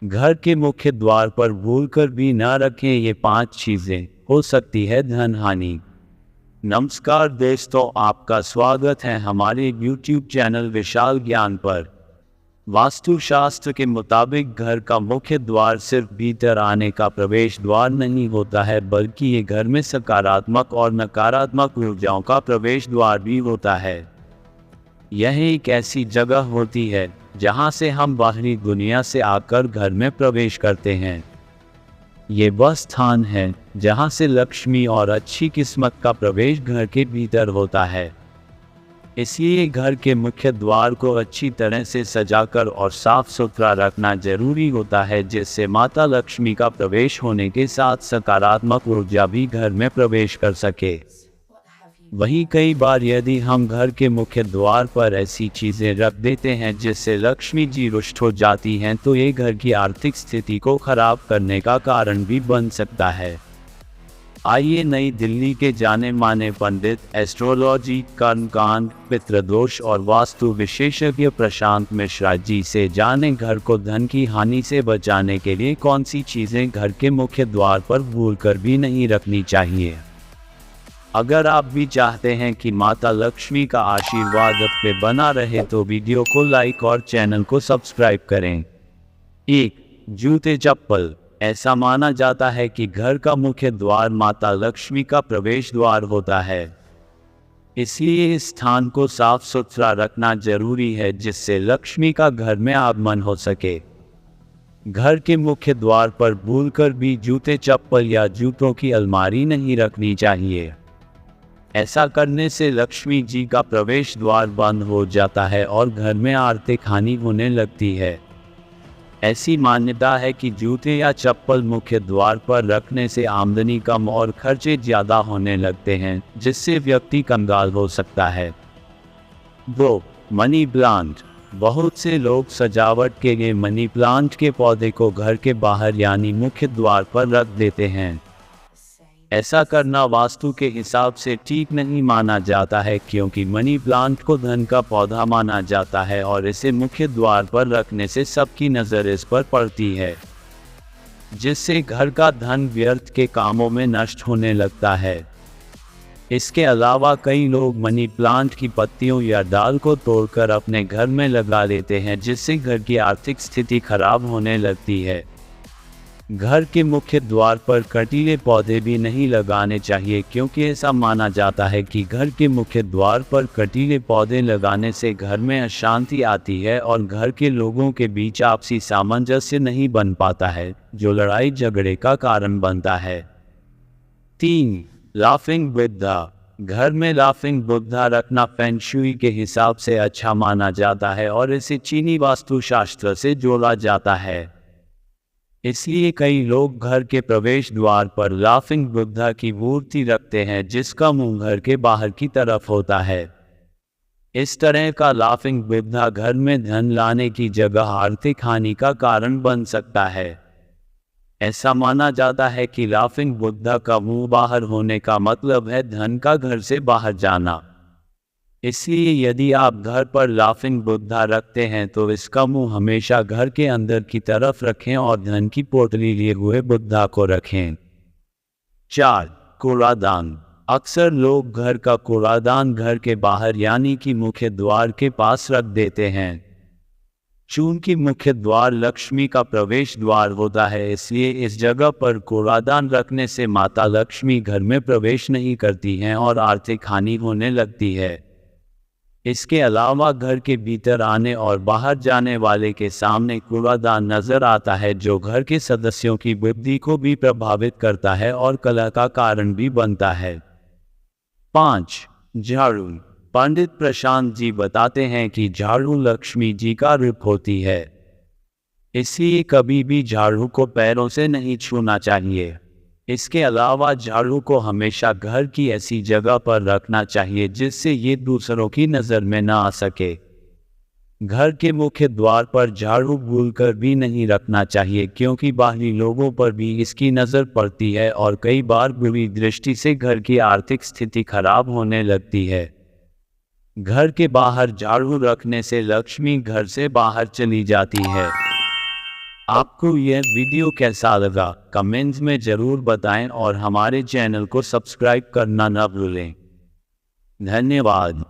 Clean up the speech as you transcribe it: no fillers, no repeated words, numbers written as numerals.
घर के मुख्य द्वार पर भूलकर भी न रखें ये 5 चीजें, हो सकती है धन हानि। नमस्कार दोस्तों, आपका स्वागत है हमारे YouTube चैनल विशाल ज्ञान पर। वास्तुशास्त्र के मुताबिक घर का मुख्य द्वार सिर्फ भीतर आने का प्रवेश द्वार नहीं होता है, बल्कि ये घर में सकारात्मक और नकारात्मक ऊर्जाओं का प्रवेश द्वार भी होता है। यह एक ऐसी जगह होती है जहां से हम बाहरी दुनिया से आकर घर में प्रवेश करते हैं। ये वह स्थान है जहां से लक्ष्मी और अच्छी किस्मत का प्रवेश घर के भीतर होता है। इसलिए घर के मुख्य द्वार को अच्छी तरह से सजाकर और साफ सुथरा रखना जरूरी होता है, जिससे माता लक्ष्मी का प्रवेश होने के साथ सकारात्मक ऊर्जा भी घर में प्रवेश कर सके। वहीं कई बार यदि हम घर के मुख्य द्वार पर ऐसी चीजें रख देते हैं जिससे लक्ष्मी जी रुष्ट हो जाती हैं, तो ये घर की आर्थिक स्थिति को खराब करने का कारण भी बन सकता है। आइए नई दिल्ली के जाने माने पंडित, एस्ट्रोलॉजी, कर्मकांड, पितृदोष और वास्तु विशेषज्ञ प्रशांत मिश्रा जी से जाने घर को धन की हानि से बचाने के लिए कौन सी चीजें घर के मुख्य द्वार पर भूलकर भी नहीं रखनी चाहिए। अगर आप भी चाहते हैं कि माता लक्ष्मी का आशीर्वाद आप पे बना रहे तो वीडियो को लाइक और चैनल को सब्सक्राइब करें। 1. जूते चप्पल। ऐसा माना जाता है कि घर का मुख्य द्वार माता लक्ष्मी का प्रवेश द्वार होता है, इसलिए इस स्थान को साफ सुथरा रखना जरूरी है जिससे लक्ष्मी का घर में आगमन हो सके। घर के मुख्य द्वार पर भूलकर भी जूते चप्पल या जूतों की अलमारी नहीं रखनी चाहिए। ऐसा करने से लक्ष्मी जी का प्रवेश द्वार बंद हो जाता है और घर में आर्थिक हानि होने लगती है। ऐसी मान्यता है कि जूते या चप्पल मुख्य द्वार पर रखने से आमदनी कम और खर्चे ज़्यादा होने लगते हैं, जिससे व्यक्ति कंगाल हो सकता है। 2. Money plant. बहुत से लोग सजावट के लिए मनी प्लांट के पौधे को घर के बाहर यानी मुख्य द्वार पर रख देते हैं। ऐसा करना वास्तु के हिसाब से ठीक नहीं माना जाता है, क्योंकि मनी प्लांट को धन का पौधा माना जाता है और इसे मुख्य द्वार पर रखने से सबकी नज़र इस पर पड़ती है, जिससे घर का धन व्यर्थ के कामों में नष्ट होने लगता है। इसके अलावा कई लोग मनी प्लांट की पत्तियों या डाल को तोड़कर अपने घर में लगा लेते हैं, जिससे घर की आर्थिक स्थिति खराब होने लगती है। घर के मुख्य द्वार पर कटीले पौधे भी नहीं लगाने चाहिए, क्योंकि ऐसा माना जाता है कि घर के मुख्य द्वार पर कटीले पौधे लगाने से घर में अशांति आती है और घर के लोगों के बीच आपसी सामंजस्य नहीं बन पाता है, जो लड़ाई झगड़े का कारण बनता है। 3. लाफिंग बुद्धा। घर में लाफिंग बुद्धा रखना फेंग शुई के हिसाब से अच्छा माना जाता है और इसे चीनी वास्तुशास्त्र से जोड़ा जाता है। इसलिए कई लोग घर के प्रवेश द्वार पर लाफिंग बुद्धा की मूर्ति रखते हैं, जिसका मुंह घर के बाहर की तरफ होता है। इस तरह का लाफिंग बुद्धा घर में धन लाने की जगह आर्थिक हानि का कारण बन सकता है। ऐसा माना जाता है कि लाफिंग बुद्धा का मुंह बाहर होने का मतलब है धन का घर से बाहर जाना। इसलिए यदि आप घर पर लाफिंग बुद्धा रखते हैं तो इसका मुंह हमेशा घर के अंदर की तरफ रखें और धन की पोटली लिए हुए बुद्धा को रखें। 4. कूड़ादान। अक्सर लोग घर का कूड़ादान घर के बाहर यानी कि मुख्य द्वार के पास रख देते हैं। चूंकि मुख्य द्वार लक्ष्मी का प्रवेश द्वार होता है, इसलिए इस जगह पर कूड़ादान रखने से माता लक्ष्मी घर में प्रवेश नहीं करती हैं और आर्थिक हानि होने लगती है। इसके अलावा घर के भीतर आने और बाहर जाने वाले के सामने कूड़ादान नजर आता है, जो घर के सदस्यों की बुद्धि को भी प्रभावित करता है और कलह का कारण भी बनता है। 5. झाड़ू। पंडित प्रशांत जी बताते हैं कि झाड़ू लक्ष्मी जी का रूप होती है, इसलिए कभी भी झाड़ू को पैरों से नहीं छूना चाहिए। इसके अलावा झाड़ू को हमेशा घर की ऐसी जगह पर रखना चाहिए जिससे ये दूसरों की नज़र में ना आ सके। घर के मुख्य द्वार पर झाड़ू भूलकर भी नहीं रखना चाहिए, क्योंकि बाहरी लोगों पर भी इसकी नज़र पड़ती है और कई बार बुरी दृष्टि से घर की आर्थिक स्थिति खराब होने लगती है। घर के बाहर झाड़ू रखने से लक्ष्मी घर से बाहर चली जाती है। आपको यह वीडियो कैसा लगा कमेंट्स में ज़रूर बताएं और हमारे चैनल को सब्सक्राइब करना न भूलें। धन्यवाद।